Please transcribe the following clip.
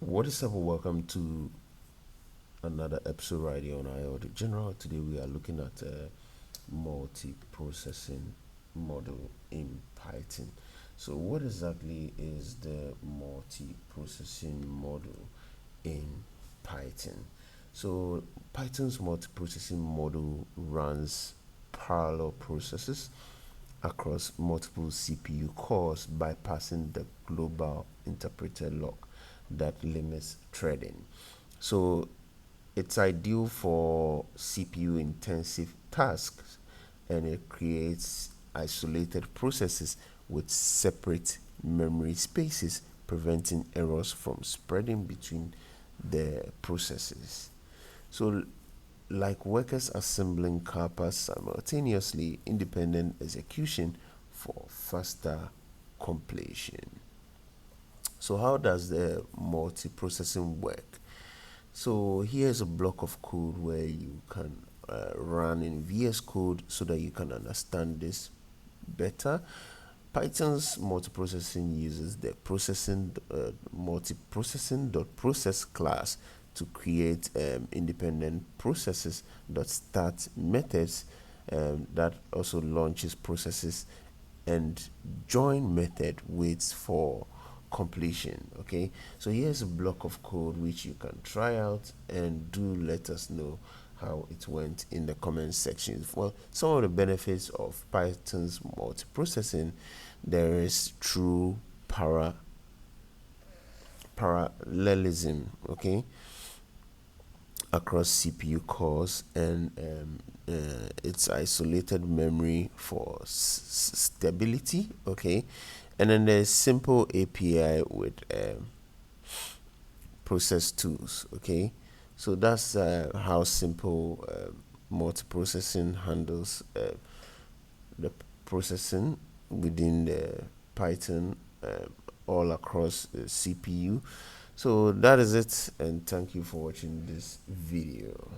What is up? Welcome to another episode right here on IoT General. Today we are looking at multi-processing model in Python. So, what exactly is the multi-processing model in Python? So, Python's multi-processing model runs parallel processes across multiple CPU cores bypassing the global interpreter lock that limits threading. So it's ideal for CPU intensive tasks, and it creates isolated processes with separate memory spaces, preventing errors from spreading between the processes. So, like workers assembling car parts simultaneously, independent execution for faster completion. So, how does the multiprocessing work? So here's a block of code where you can run in VS Code so that you can understand this better. Python's multiprocessing uses the multiprocessing.process class to create independent processes that start methods that also launches processes, and join method waits for completion. Okay, so here's a block of code which you can try out, and do let us know how it went in the comment section. Well, some of the benefits of Python's multiprocessing: there is true parallelism, okay, across CPU cores, and it's isolated memory for stability, okay, and then there's simple API with process tools, okay. So that's how simple multiprocessing handles the processing within the Python all across the CPU. So that is it, and thank you for watching this video.